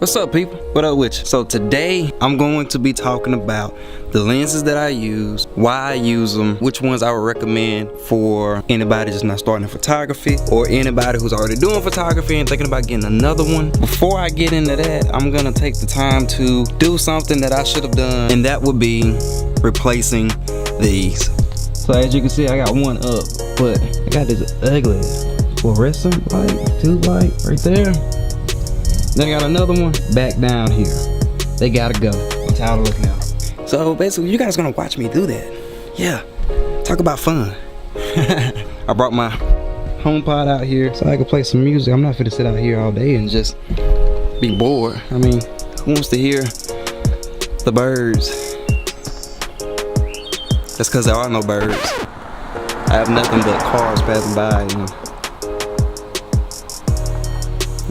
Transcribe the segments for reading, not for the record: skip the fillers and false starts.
What's up, people? What up with you? So today I'm going to be talking about the lenses that I use, why I use them, which ones I would recommend for anybody just not starting in photography or anybody who's already doing photography and thinking about getting another one. Before I get into that, I'm gonna take the time to do something that I should have done, and that would be replacing these. So as you can see, I got one up, but I got this ugly fluorescent light, tube light right there. Then I got another one back down here. They gotta go. I'm tired of looking at them. So basically, you guys gonna watch me do that. Yeah, talk about fun. I brought my HomePod out here so I can play some music. I'm not finna sit out here all day and just be bored. I mean, who wants to hear the birds? That's because there are no birds. I have nothing but cars passing by and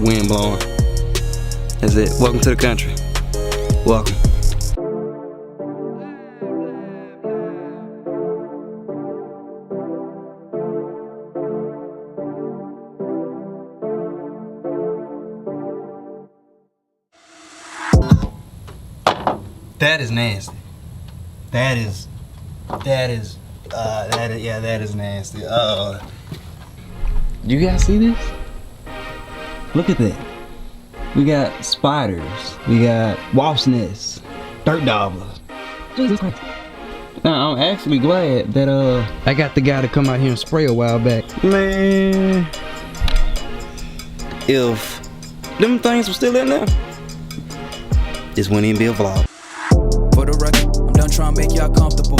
wind blowing. That's it. Welcome to the country. Welcome. That is nasty. That is nasty. You guys see this? Look at that. We got spiders. We got wasp nests, dirt dobblers. Jesus Christ. Now I'm actually glad that I got the guy to come out here and spray a while back. Man, if them things were still in there, this wouldn't even be a vlog. For the record, I'm done trying to make y'all comfortable.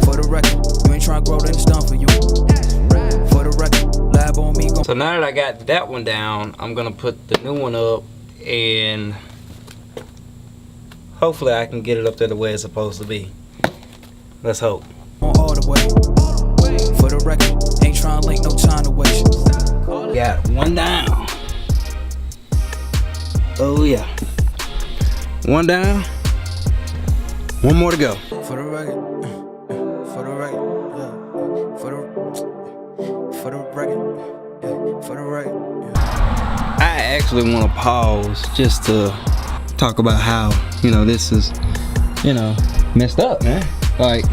For the record, you ain't trying to grow, then it's done for you. For the record, lab on me. So now that I got that one down, I'm gonna put the new one up, and hopefully I can get it up there the way it's supposed to be. Let's hope. All the way. For the record, ain't trying to link, no time to waste. Got one down. Oh yeah. One down. One more to go. For the record. For the record. Yeah. For the record. For the record. I actually want to pause just to talk about how, this is, messed up, man. Like,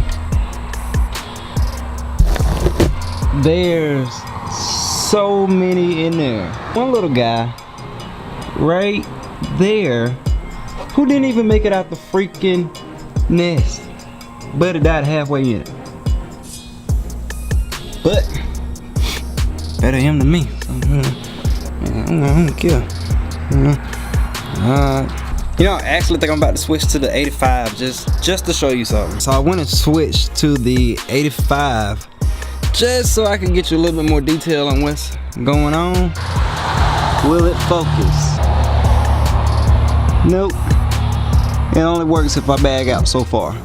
there's so many in there. One little guy right there who didn't even make it out the freaking nest, but it died halfway in it. But better him than me. I'm gonna kill. I actually think I'm about to switch to the 85 just to show you something. So I went and switched to the 85 just so I can get you a little bit more detail on what's going on. Will it focus? Nope. It only works if I bag out so far.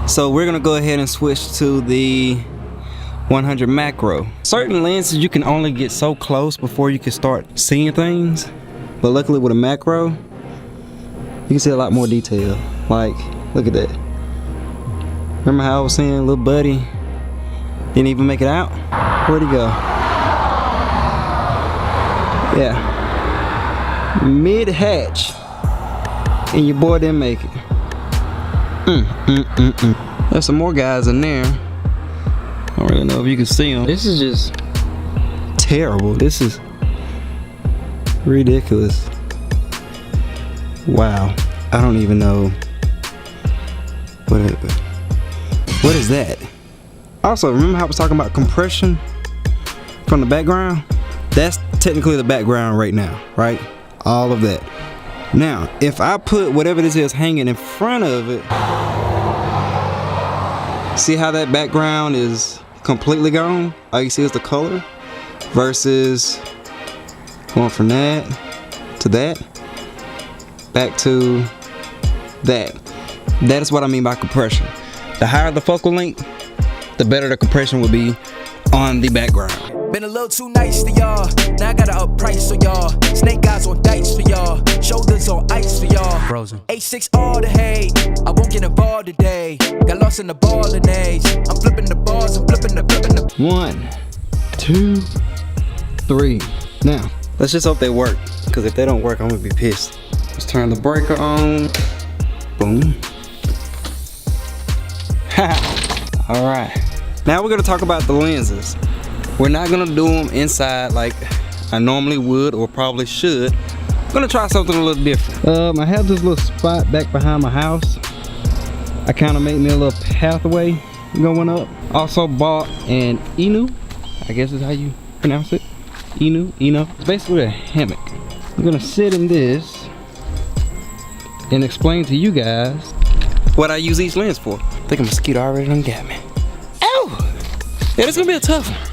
So we're gonna go ahead and switch to the 100 macro. Certain lenses you can only get so close before you can start seeing things, but luckily with a macro you can see a lot more detail. Like, look at that. Remember how I was saying little buddy didn't even make it out? Where'd he go? Yeah, mid-hatch, and your boy didn't make it. There's some more guys in there. I don't really know if you can see them. This is just terrible. This is ridiculous. Wow. I don't even know. What is that? Also, remember how I was talking about compression from the background? That's technically the background right now, right? All of that. Now, if I put whatever this is hanging in front of it, see how that background is completely gone? All you see is the color versus going from that to that, back to that. That is what I mean by compression. The higher the focal length, the better the compression will be on the background. Been a little too nice to y'all. Now I gotta up price for y'all. Snake eyes on dice for y'all. Shoulders on ice for y'all. Frozen. A6 all the hate. I won't get involved today. Got lost in the ball and age. I'm flipping the bars. I'm flipping the. 1, 2, 3. Now, Let's just hope they work, because if they don't work, I'm gonna be pissed. Let's turn the breaker on. Boom. All right. Now we're gonna talk about the lenses. We're not gonna do them inside like I normally would or probably should. I'm gonna try something a little different. I have this little spot back behind my house. I kind of made me a little pathway going up. Also bought an Inu, I guess is how you pronounce it. Inu. It's basically a hammock. I'm gonna sit in this and explain to you guys what I use each lens for. I think a mosquito already done got me. Ow! Yeah, this is gonna be a tough one.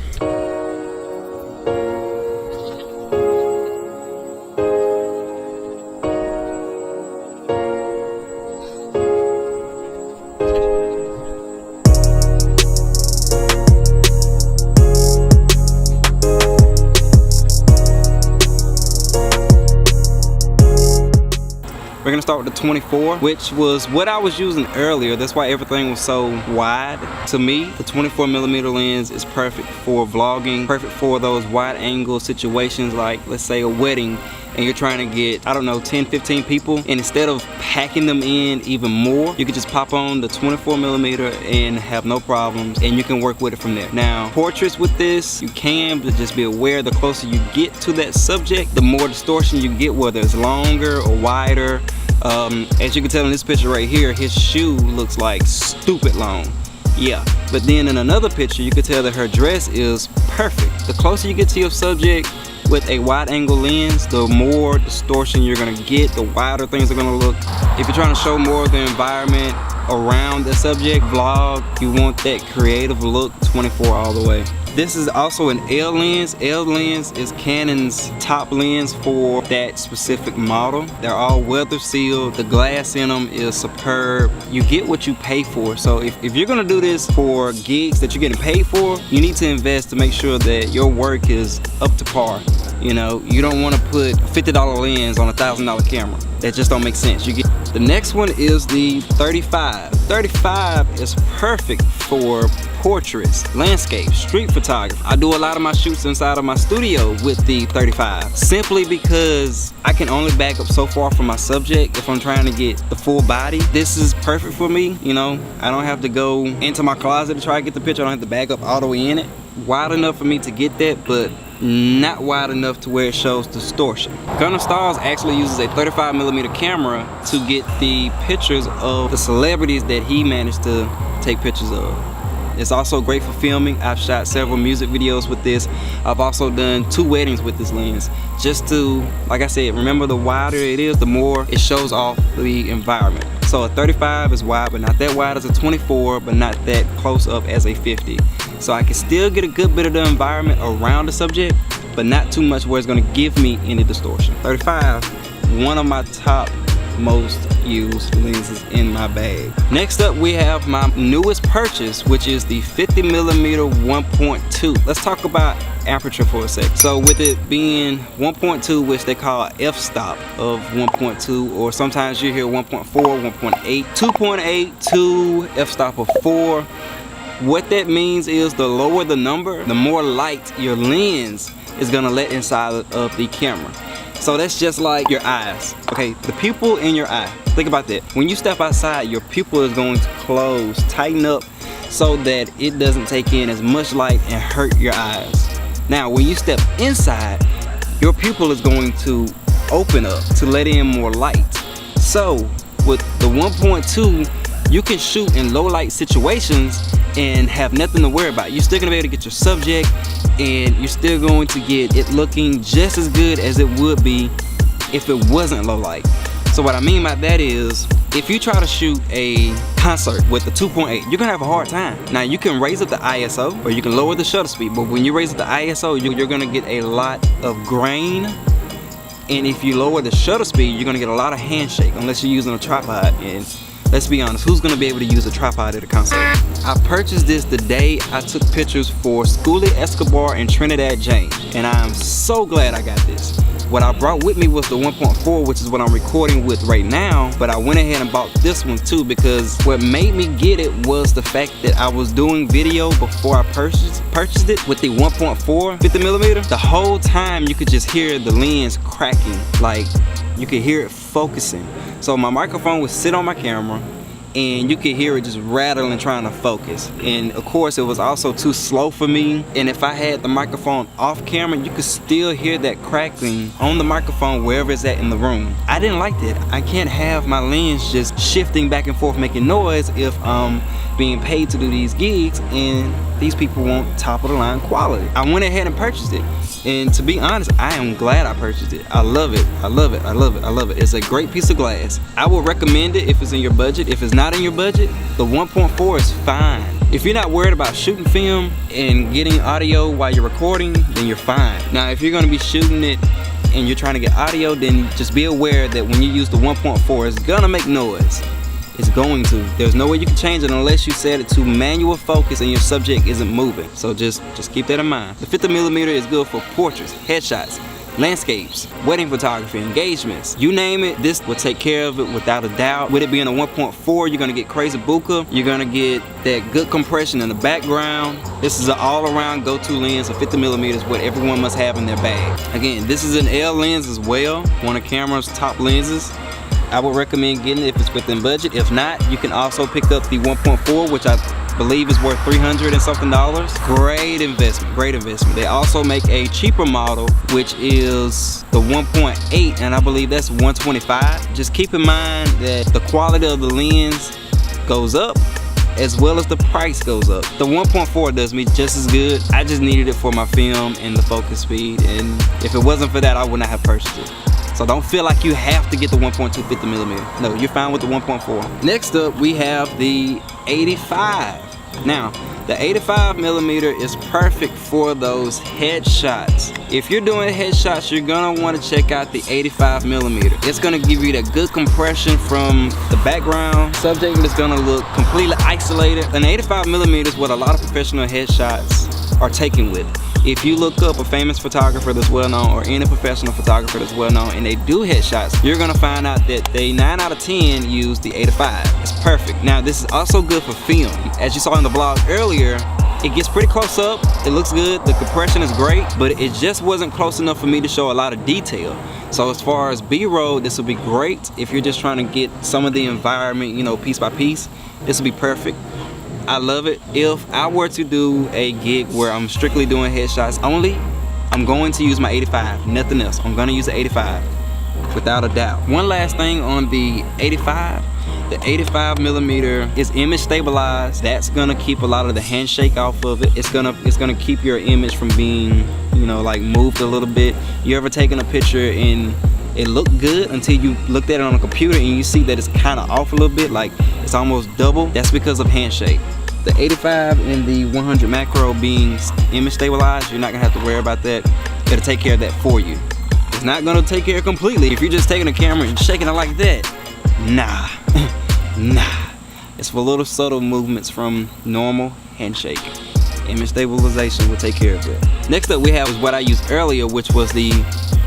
We're gonna start with the 24, which was what I was using earlier. That's why everything was so wide. To me, the 24mm lens is perfect for vlogging, perfect for those wide angle situations like, let's say, a wedding, and you're trying to get, I don't know, 10, 15 people, and instead of packing them in even more, you can just pop on the 24mm and have no problems, and you can work with it from there. Now, portraits with this, you can, but just be aware the closer you get to that subject, the more distortion you get, whether it's longer or wider. As you can tell in this picture right here, his shoe looks like stupid long. Yeah, but then in another picture, you can tell that her dress is perfect. The closer you get to your subject with a wide angle lens, the more distortion you're gonna get, the wider things are gonna look. If you're trying to show more of the environment around the subject, vlog, you want that creative look, 24 all the way. This is also an L lens. L lens is Canon's top lens for that specific model. They're all weather sealed. The glass in them is superb. You get what you pay for. So if you're gonna do this for gigs that you're getting paid for, you need to invest to make sure that your work is up to par. You know, you don't want to put a $50 lens on a $1,000 camera. That just don't make sense. The next one is the 35. 35 is perfect for portraits, landscapes, street photography. I do a lot of my shoots inside of my studio with the 35, simply because I can only back up so far from my subject if I'm trying to get the full body. This is perfect for me, you know. I don't have to go into my closet to try to get the picture. I don't have to back up all the way in it. Wide enough for me to get that, but not wide enough to where it shows distortion. Gunnar Stars actually uses a 35mm camera to get the pictures of the celebrities that he managed to take pictures of. It's also great for filming. I've shot several music videos with this. I've also done 2 weddings with this lens. Just to, like I said, remember, the wider it is, the more it shows off the environment. So a 35 is wide, but not that wide as a 24, but not that close up as a 50. So I can still get a good bit of the environment around the subject, but not too much where it's gonna give me any distortion. 35, one of my top most used lenses in my bag. Next up, we have my newest purchase, which is the 50mm 1.2. Let's talk about aperture for a sec. So with it being 1.2, which they call f-stop of 1.2, or sometimes you hear 1.4, 1.8, 2.8 to f-stop of 4. What that means is the lower the number, the more light your lens is gonna let inside of the camera. So that's just like your eyes, okay? The pupil in your eye, think about that. When you step outside, your pupil is going to close, tighten up, so that it doesn't take in as much light and hurt your eyes. Now, when you step inside, your pupil is going to open up to let in more light. So with the 1.2, you can shoot in low light situations and have nothing to worry about. You're still gonna be able to get your subject, and you're still going to get it looking just as good as it would be if it wasn't low light. So what I mean by that is, if you try to shoot a concert with the 2.8, you're gonna have a hard time. Now you can raise up the ISO, or you can lower the shutter speed, but when you raise up the ISO, you're gonna get a lot of grain. And if you lower the shutter speed, you're gonna get a lot of handshake, unless you're using a tripod. And let's be honest, who's gonna be able to use a tripod at a concert? I purchased this the day I took pictures for Schoolie Escobar and Trinidad James, and I am so glad I got this. What I brought with me was the 1.4, which is what I'm recording with right now, but I went ahead and bought this one too because what made me get it was the fact that I was doing video before I purchased it with the 1.4 50mm. The whole time you could just hear the lens cracking, like you could hear it focusing. So my microphone would sit on my camera and you could hear it just rattling trying to focus, and of course it was also too slow for me, and if I had the microphone off camera you could still hear that crackling on the microphone wherever it's at in the room. I didn't like that. I can't have my lens just shifting back and forth making noise if I'm being paid to do these gigs and these people want top of the line quality. I went ahead and purchased it, and to be honest, I am glad I purchased it. I love it. I love it. I love it. I love it. It's a great piece of glass. I would recommend it if it's in your budget. If it's not in your budget, the 1.4 is fine. If you're not worried about shooting film and getting audio while you're recording, then you're fine. Now, if you're gonna be shooting it and you're trying to get audio, then just be aware that when you use the 1.4, it's gonna make noise. It's going to. There's no way you can change it unless you set it to manual focus and your subject isn't moving. So just keep that in mind. The 50mm is good for portraits, headshots, landscapes, wedding photography, engagements, you name it, this will take care of it without a doubt. With it being a 1.4, you're gonna get crazy bokeh, you're gonna get that good compression in the background. This is an all-around go-to lens. A 50mm is what everyone must have in their bag. Again, this is an L lens as well, one of camera's top lenses. I would recommend getting it if it's within budget. If not, you can also pick up the 1.4, which I believe is worth $300 and something. Great investment, great investment. They also make a cheaper model, which is the 1.8, and I believe that's $125. Just keep in mind that the quality of the lens goes up as well as the price goes up. The 1.4 does me just as good. I just needed it for my film and the focus speed, and if it wasn't for that, I would not have purchased it. So don't feel like you have to get the 1.2 50mm. No, you're fine with the 1.4. Next up, we have the 85. Now, the 85mm is perfect for those headshots. If you're doing headshots, you're gonna want to check out the 85mm. It's gonna give you that good compression from the background. Subject is gonna look completely isolated. An 85mm is what a lot of professional headshots are taken with. If you look up a famous photographer that's well known, or any professional photographer that's well known, and they do headshots, you're gonna find out that they 9 out of 10 use the 85. It's perfect. Now, this is also good for film. As you saw in the vlog earlier, it gets pretty close up, it looks good, the compression is great, but it just wasn't close enough for me to show a lot of detail. So as far as B-roll, this will be great if you're just trying to get some of the environment, you know, piece by piece. This will be perfect. I love it. If I were to do a gig where I'm strictly doing headshots only, I'm going to use my 85, nothing else. I'm gonna use the 85, without a doubt. One last thing on the 85, the 85mm is image stabilized. That's gonna keep a lot of the handshake off of it. It's gonna keep your image from being, you know, like moved a little bit. You ever taken a picture and it looked good until you looked at it on a computer and you see that it's kind of off a little bit, like it's almost double? That's because of handshake. The 85 and the 100 macro being image stabilized, you're not gonna have to worry about that. It'll take care of that for you. It's not gonna take care completely. If you're just taking a camera and shaking it like that, nah, nah. It's for little subtle movements from normal handshake. Image stabilization will take care of it. Next up we have is what I used earlier, which was the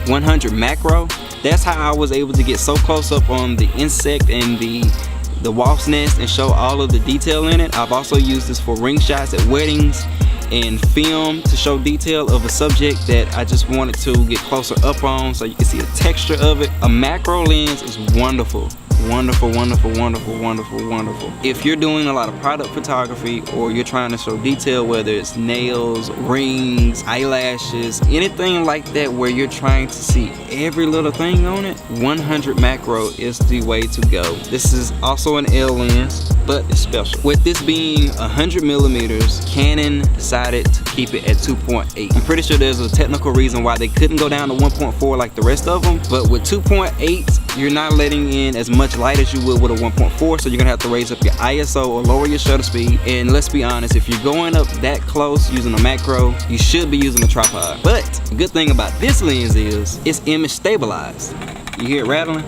100 macro. That's how I was able to get so close up on the insect and the wasp's nest and show all of the detail in it. I've also used this for ring shots at weddings and film to show detail of a subject that I just wanted to get closer up on so you can see the texture of it. A macro lens is wonderful. Wonderful, wonderful, wonderful, wonderful, wonderful. If you're doing a lot of product photography or you're trying to show detail, whether it's nails, rings, eyelashes, anything like that where you're trying to see every little thing on it, 100 macro is the way to go. This is also an L lens, but it's special. With this being 100mm, Canon decided to keep it at 2.8. I'm pretty sure there's a technical reason why they couldn't go down to 1.4 like the rest of them, but with 2.8, you're not letting in as much light as you would with a 1.4, so you're gonna have to raise up your ISO or lower your shutter speed. And let's be honest, if you're going up that close using a macro, you should be using a tripod. But the good thing about this lens is it's image stabilized. You hear it rattling?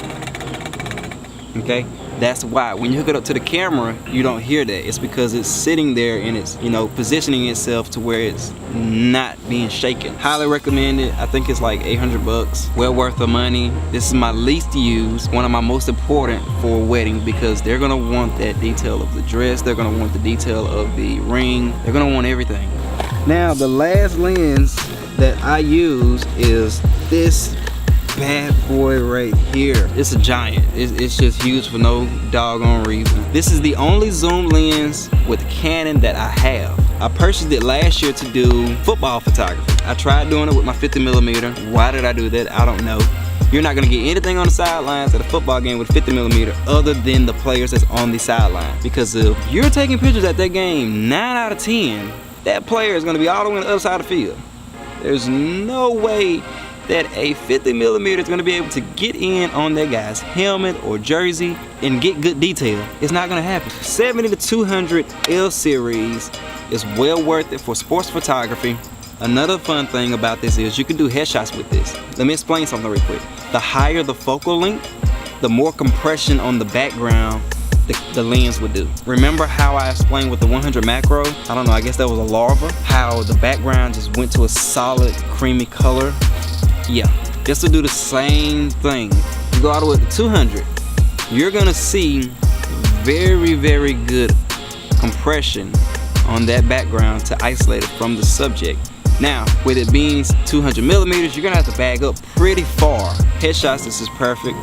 Okay, That's why when you hook it up to the camera, you don't hear that. It's because it's sitting there and it's, you know, positioning itself to where it's not being shaken. Highly recommend it. I think it's like 800 bucks. Well worth the money. This is my least used, one of my most important for a wedding, because they're gonna want that detail of the dress. They're gonna want the detail of the ring. They're gonna want everything. Now the last lens that I use is this bad boy right here. It's a giant. It's just huge for no doggone reason. This is the only zoom lens with Canon that I have. I purchased it last year to do football photography. I tried doing it with my 50mm. Why did I do that? I don't know. You're not gonna get anything on the sidelines at a football game with 50mm other than the players that's on the sideline. Because if you're taking pictures at that game, 9 out of 10, that player is gonna be all the way on the other side of the field. There's no way that a 50mm is gonna be able to get in on that guy's helmet or jersey and get good detail. It's not gonna happen. 70-200 L series is well worth it for sports photography. Another fun thing about this is you can do headshots with this. Let me explain something real quick. The higher the focal length, the more compression on the background the lens would do. Remember how I explained with the 100 macro? I don't know, I guess that was a larva. How the background just went to a solid creamy color. Yeah, just to do the same thing. You go all the way to 200, you're gonna see very, very good compression on that background to isolate it from the subject. Now, with it being 200mm, you're gonna have to bag up pretty far. Headshots, this is perfect.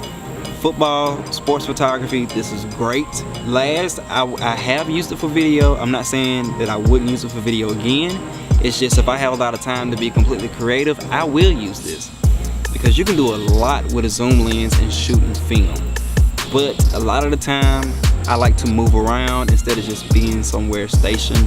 Football, sports photography, this is great. Last, I have used it for video. I'm not saying that I wouldn't use it for video again. It's just if I have a lot of time to be completely creative, I will use this. Because you can do a lot with a zoom lens and shooting film. But a lot of the time, I like to move around instead of just being somewhere stationed.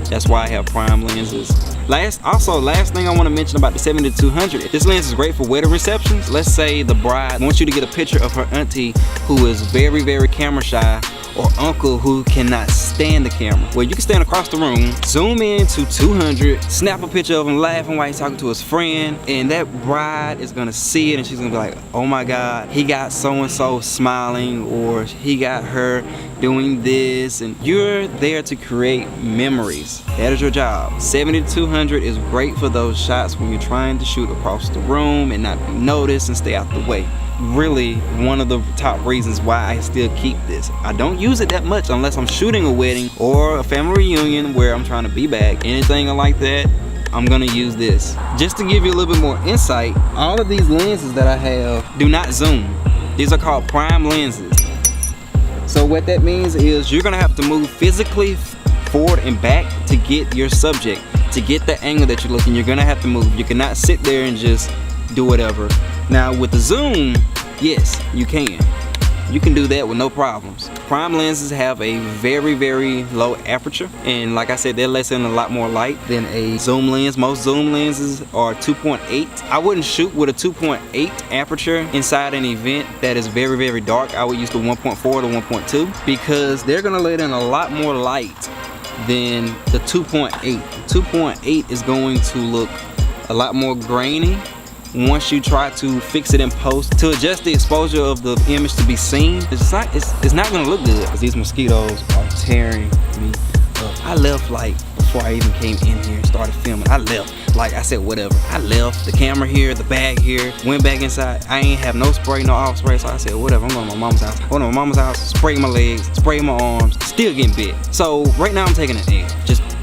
That's why I have prime lenses. Last thing I want to mention about the 70-200, this lens is great for wedding receptions. Let's say the bride wants you to get a picture of her auntie who is very, very camera shy, or uncle who cannot stand the camera. Well, you can stand across the room, zoom in to 200, snap a picture of him laughing while he's talking to his friend, and that bride is gonna see it and she's gonna be like, oh my God, he got so-and-so smiling, or he got her doing this, and you're there to create memories. That is your job. 70-200 is great for those shots when you're trying to shoot across the room and not be noticed and stay out the way. Really one of the top reasons why I still keep this. I don't use it that much unless I'm shooting a wedding or a family reunion where I'm trying to be back. Anything like that, I'm gonna use this. Just to give you a little bit more insight, all of these lenses that I have do not zoom. These are called prime lenses. So what that means is you're gonna have to move physically forward and back to get your subject, to get the angle that you're looking. You're gonna have to move. You cannot sit there and just do whatever. Now with the zoom, yes, you can. You can do that with no problems. Prime lenses have a very, very low aperture, and like I said, they're letting a lot more light than a zoom lens. Most zoom lenses are 2.8. I wouldn't shoot with a 2.8 aperture inside an event that is very, very dark. I would use the 1.4 to 1.2 because they're gonna let in a lot more light than the 2.8. 2.8 is going to look a lot more grainy once you try to fix it in post to adjust the exposure of the image to be seen. It's not gonna look good because these mosquitoes are tearing me up. I left like before I even came in here and started filming. I left, like I said, whatever. I left the camera here, the bag here, went back inside. I ain't have no spray, no off spray, so I said whatever, I'm going to my mama's house. I went to my mama's house, sprayed my legs, sprayed my arms, still getting bit. So right now I'm taking an egg.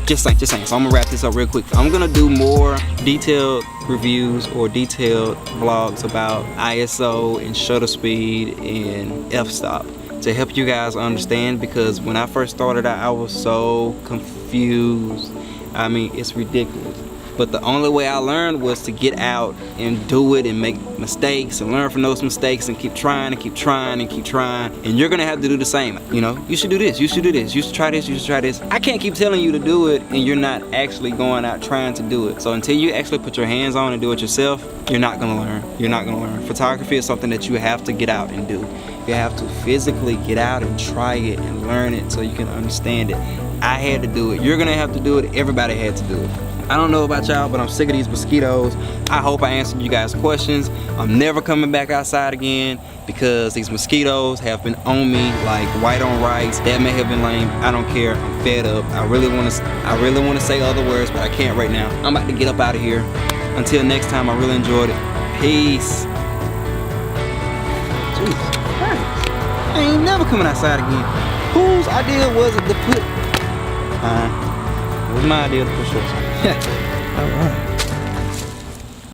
Just saying. So I'm gonna wrap this up real quick. I'm gonna do more detailed reviews or detailed vlogs about ISO and shutter speed and f-stop to help you guys understand, because when I first started out, I was so confused. I mean, it's ridiculous. But the only way I learned was to get out and do it and make mistakes and learn from those mistakes and keep trying and keep trying and keep trying. And you're gonna have to do the same. You know, you should do this, you should do this, you should try this, you should try this. I can't keep telling you to do it and you're not actually going out trying to do it. So until you actually put your hands on and do it yourself, you're not gonna learn. You're not gonna learn. Photography is something that you have to get out and do. You have to physically get out and try it and learn it so you can understand it. I had to do it. You're gonna have to do it. Everybody had to do it. I don't know about y'all, but I'm sick of these mosquitoes. I hope I answered you guys' questions. I'm never coming back outside again because these mosquitoes have been on me like white on rice. That may have been lame. I don't care. I'm fed up. I really want to say other words, but I can't right now. I'm about to get up out of here. Until next time, I really enjoyed it. Peace. Jesus Christ. I ain't never coming outside again. Whose idea was it to put... it was my idea to put shorts on. Alright.